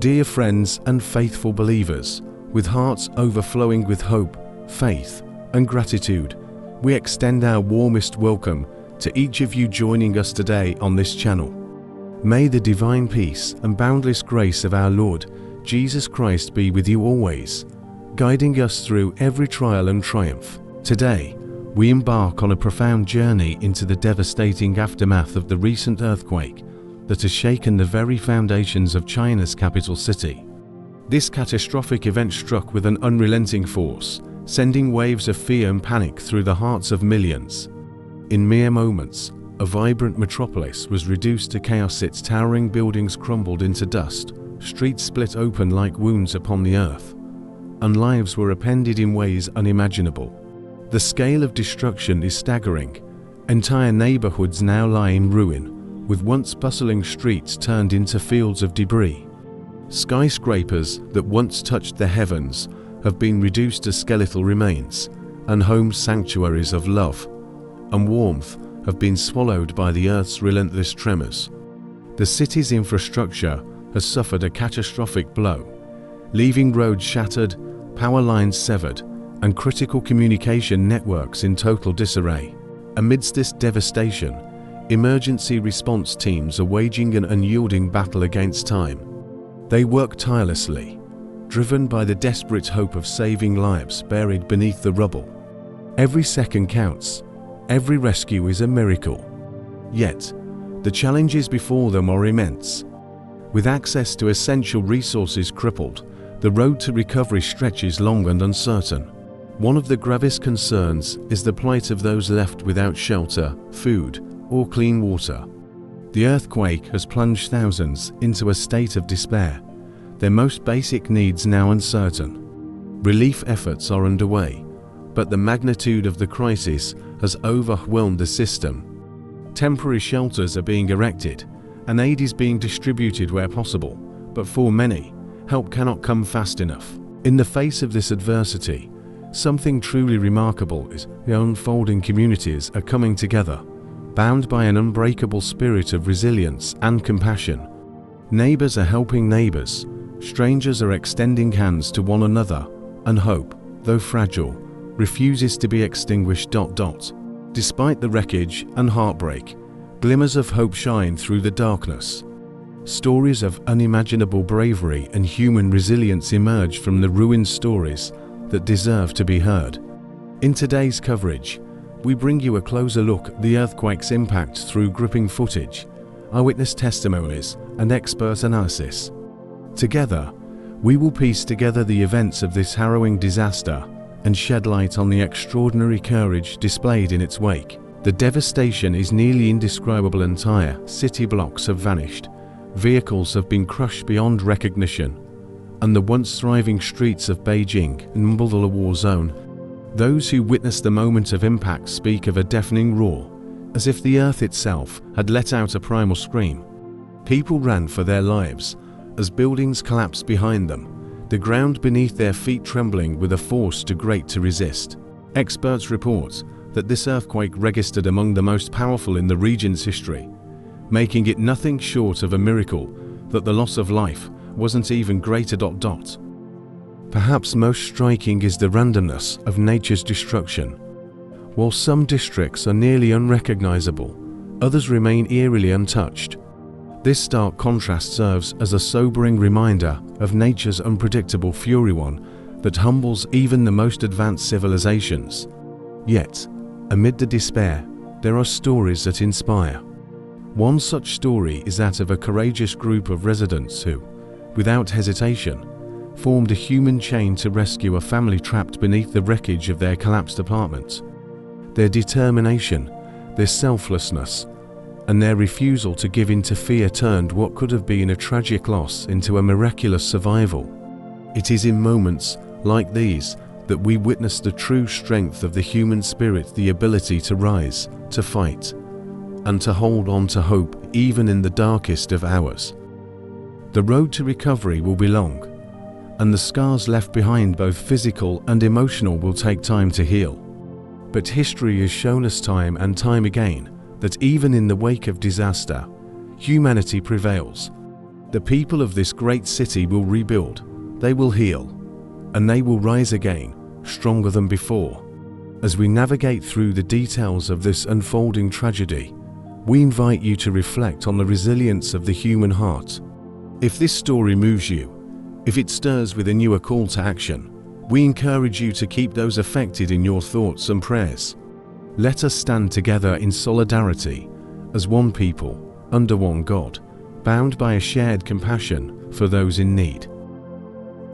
Dear friends and faithful believers, with hearts overflowing with hope, faith, and gratitude, we extend our warmest welcome to each of you joining us today on this channel. May the divine peace and boundless grace of our Lord Jesus Christ be with you always, guiding us through every trial and triumph. Today, we embark on a profound journey into the devastating aftermath of the recent earthquake that has shaken the very foundations of China's capital city. This catastrophic event struck with an unrelenting force, sending waves of fear and panic through the hearts of millions. In mere moments, a vibrant metropolis was reduced to chaos. Its towering buildings crumbled into dust, streets split open like wounds upon the earth, and lives were upended in ways unimaginable. The scale of destruction is staggering. Entire neighborhoods now lie in ruin, with once bustling streets turned into fields of debris. Skyscrapers that once touched the heavens have been reduced to skeletal remains, and home sanctuaries of love and warmth have been swallowed by the earth's relentless tremors. The city's infrastructure has suffered a catastrophic blow, leaving roads shattered, power lines severed, and critical communication networks in total disarray. Amidst this devastation, emergency response teams are waging an unyielding battle against time. They work tirelessly, driven by the desperate hope of saving lives buried beneath the rubble. Every second counts. Every rescue is a miracle. Yet, the challenges before them are immense. With access to essential resources crippled, the road to recovery stretches long and uncertain. One of the gravest concerns is the plight of those left without shelter, food, or clean water. The earthquake has plunged thousands into a state of despair, their most basic needs now uncertain. Relief efforts are underway, but the magnitude of the crisis has overwhelmed the system. Temporary shelters are being erected, and aid is being distributed where possible, but for many, help cannot come fast enough. In the face of this adversity, something truly remarkable is the unfolding. Communities are coming together, bound by an unbreakable spirit of resilience and compassion. Neighbors are helping neighbors, strangers are extending hands to one another, and hope, though fragile, refuses to be extinguished. Despite the wreckage and heartbreak, glimmers of hope shine through the darkness. Stories of unimaginable bravery and human resilience emerge from the ruined, stories that deserve to be heard. In today's coverage, we bring you a closer look at the earthquake's impact through gripping footage, eyewitness testimonies, and expert analysis. Together, we will piece together the events of this harrowing disaster and shed light on the extraordinary courage displayed in its wake. The devastation is nearly indescribable. Entire city blocks have vanished, vehicles have been crushed beyond recognition, and the once thriving streets of Beijing mumble a war zone. Those who witnessed the moment of impact speak of a deafening roar, as if the earth itself had let out a primal scream. People ran for their lives as buildings collapsed behind them, the ground beneath their feet trembling with a force too great to resist. Experts report that this earthquake registered among the most powerful in the region's history, making it nothing short of a miracle that the loss of life wasn't even greater. Perhaps most striking is the randomness of nature's destruction. While some districts are nearly unrecognizable, others remain eerily untouched. This stark contrast serves as a sobering reminder of nature's unpredictable fury, one that humbles even the most advanced civilizations. Yet, amid the despair, there are stories that inspire. One such story is that of a courageous group of residents who, without hesitation, formed a human chain to rescue a family trapped beneath the wreckage of their collapsed apartment. Their determination, their selflessness, and their refusal to give in to fear turned what could have been a tragic loss into a miraculous survival. It is in moments like these that we witness the true strength of the human spirit, the ability to rise, to fight, and to hold on to hope even in the darkest of hours. The road to recovery will be long, and the scars left behind, both physical and emotional, will take time to heal. But history has shown us time and time again that even in the wake of disaster, humanity prevails. The people of this great city will rebuild, they will heal, and they will rise again, stronger than before. As we navigate through the details of this unfolding tragedy, we invite you to reflect on the resilience of the human heart. If this story moves you, if it stirs within you a call to action, we encourage you to keep those affected in your thoughts and prayers. Let us stand together in solidarity, as one people, under one God, bound by a shared compassion for those in need.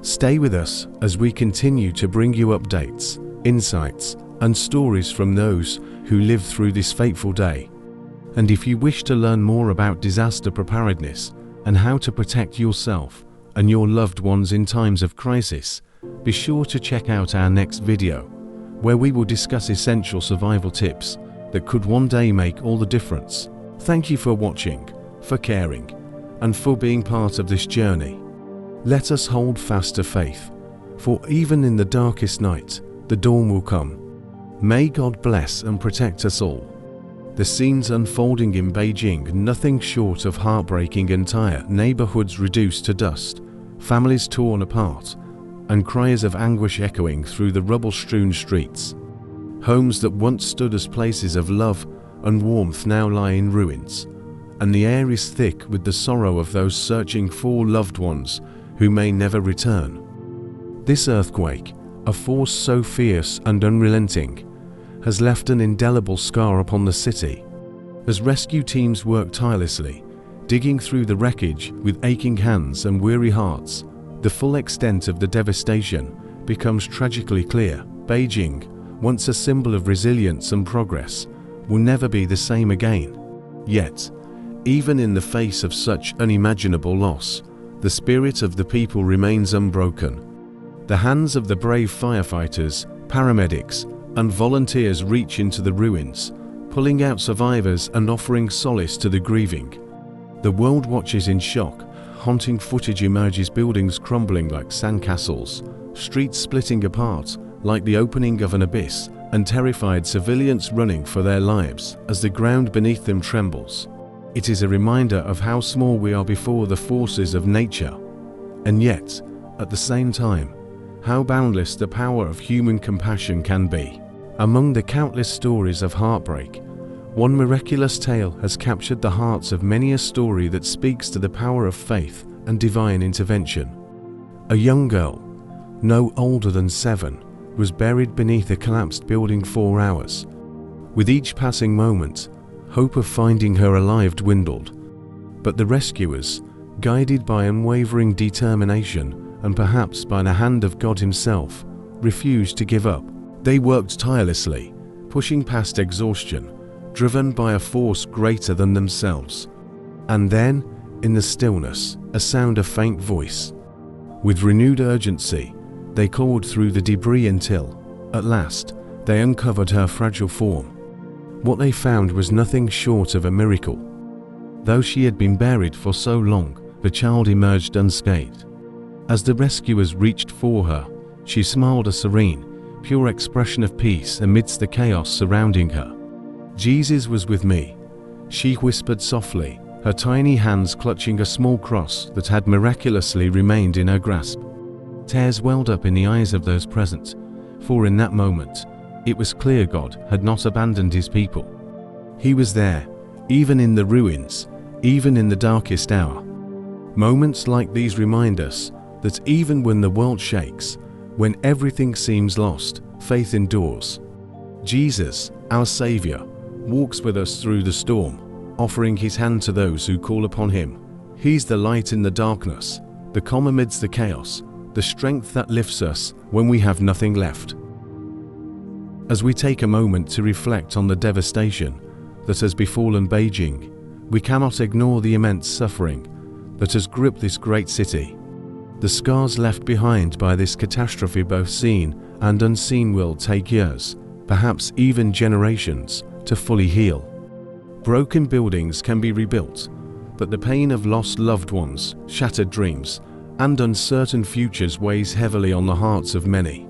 Stay with us as we continue to bring you updates, insights, and stories from those who lived through this fateful day. And if you wish to learn more about disaster preparedness and how to protect yourself and your loved ones in times of crisis, be sure to check out our next video, where we will discuss essential survival tips that could one day make all the difference. Thank you for watching, for caring, and for being part of this journey. Let us hold fast to faith, for even in the darkest night, the dawn will come. May God bless and protect us all. The scenes unfolding in Beijing, nothing short of heartbreaking. Entire neighborhoods reduced to dust, families torn apart, and cries of anguish echoing through the rubble-strewn streets. Homes that once stood as places of love and warmth now lie in ruins, and the air is thick with the sorrow of those searching for loved ones who may never return. This earthquake, a force so fierce and unrelenting, has left an indelible scar upon the city. As rescue teams work tirelessly, digging through the wreckage with aching hands and weary hearts, the full extent of the devastation becomes tragically clear. Beijing, once a symbol of resilience and progress, will never be the same again. Yet, even in the face of such unimaginable loss, the spirit of the people remains unbroken. The hands of the brave firefighters, paramedics, and volunteers reach into the ruins, pulling out survivors and offering solace to the grieving. The world watches in shock. Haunting footage emerges, buildings crumbling like sandcastles, streets splitting apart like the opening of an abyss, and terrified civilians running for their lives as the ground beneath them trembles. It is a reminder of how small we are before the forces of nature, and yet, at the same time, how boundless the power of human compassion can be. Among the countless stories of heartbreak, one miraculous tale has captured the hearts of many, a story that speaks to the power of faith and divine intervention. A young girl, no older than 7, was buried beneath a collapsed building 4 hours. With each passing moment, hope of finding her alive dwindled. But the rescuers, guided by unwavering determination and perhaps by the hand of God Himself, refused to give up. They worked tirelessly, pushing past exhaustion, driven by a force greater than themselves. And then, in the stillness, a sound of faint voice. With renewed urgency, they called through the debris until, at last, they uncovered her fragile form. What they found was nothing short of a miracle. Though she had been buried for so long, the child emerged unscathed. As the rescuers reached for her, she smiled, a serene, pure expression of peace amidst the chaos surrounding her. "Jesus was with me," she whispered softly, her tiny hands clutching a small cross that had miraculously remained in her grasp. Tears welled up in the eyes of those present, for in that moment, it was clear God had not abandoned His people. He was there, even in the ruins, even in the darkest hour. Moments like these remind us that even when the world shakes, when everything seems lost, faith endures. Jesus, our Savior, walks with us through the storm, offering His hand to those who call upon Him. He's the light in the darkness, the calm amidst the chaos, the strength that lifts us when we have nothing left. As we take a moment to reflect on the devastation that has befallen Beijing, we cannot ignore the immense suffering that has gripped this great city. The scars left behind by this catastrophe, both seen and unseen, will take years, perhaps even generations, to fully heal. Broken buildings can be rebuilt, but the pain of lost loved ones, shattered dreams, and uncertain futures weighs heavily on the hearts of many.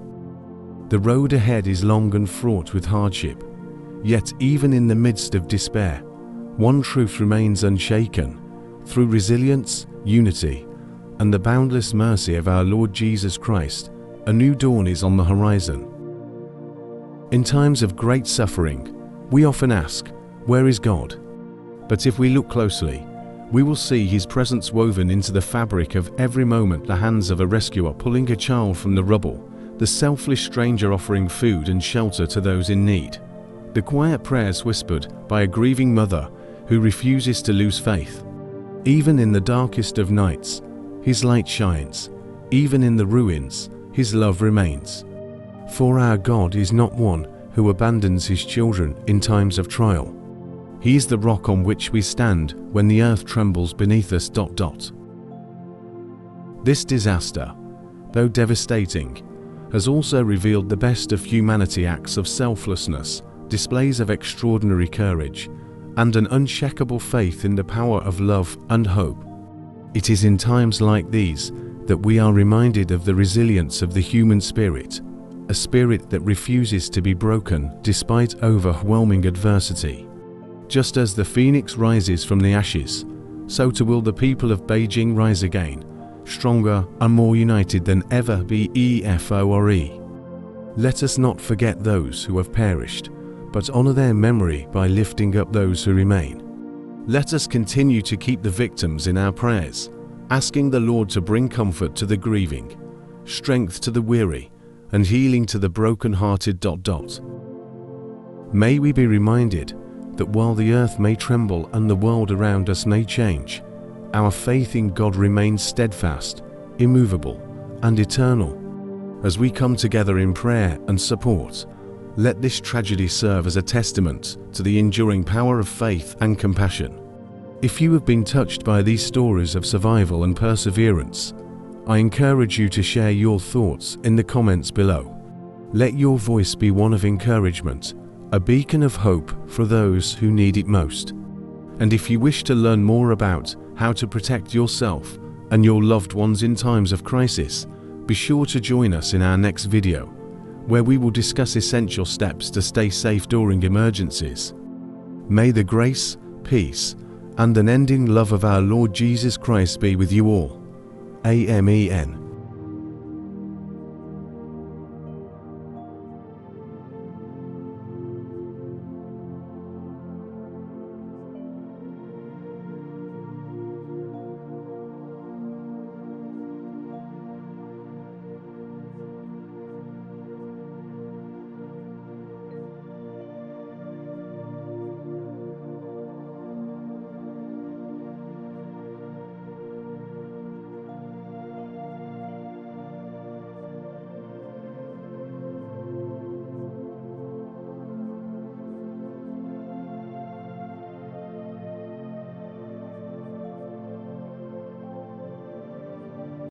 The road ahead is long and fraught with hardship, yet even in the midst of despair, one truth remains unshaken: through resilience, unity, and the boundless mercy of our Lord Jesus Christ, a new dawn is on the horizon. In times of great suffering, we often ask, where is God? But if we look closely, we will see His presence woven into the fabric of every moment: the hands of a rescuer pulling a child from the rubble, the selfless stranger offering food and shelter to those in need, the quiet prayers whispered by a grieving mother who refuses to lose faith. Even in the darkest of nights, His light shines. Even in the ruins, His love remains. For our God is not one who abandons His children in times of trial. He is the rock on which we stand when the earth trembles beneath us. This disaster, though devastating, has also revealed the best of humanity: acts of selflessness, displays of extraordinary courage, and an unshakable faith in the power of love and hope. It is in times like these that we are reminded of the resilience of the human spirit, a spirit that refuses to be broken despite overwhelming adversity. Just as the phoenix rises from the ashes, so too will the people of Beijing rise again, stronger and more united than ever before. Let us not forget those who have perished, but honor their memory by lifting up those who remain. Let us continue to keep the victims in our prayers, asking the Lord to bring comfort to the grieving, strength to the weary, and healing to the broken-hearted. May we be reminded that while the earth may tremble and the world around us may change, our faith in God remains steadfast, immovable, and eternal. As we come together in prayer and support, let this tragedy serve as a testament to the enduring power of faith and compassion. If you have been touched by these stories of survival and perseverance, I encourage you to share your thoughts in the comments below. Let your voice be one of encouragement, a beacon of hope for those who need it most. And if you wish to learn more about how to protect yourself and your loved ones in times of crisis, be sure to join us in our next video, where we will discuss essential steps to stay safe during emergencies. May the grace, peace, and unending love of our Lord Jesus Christ be with you all. Amen.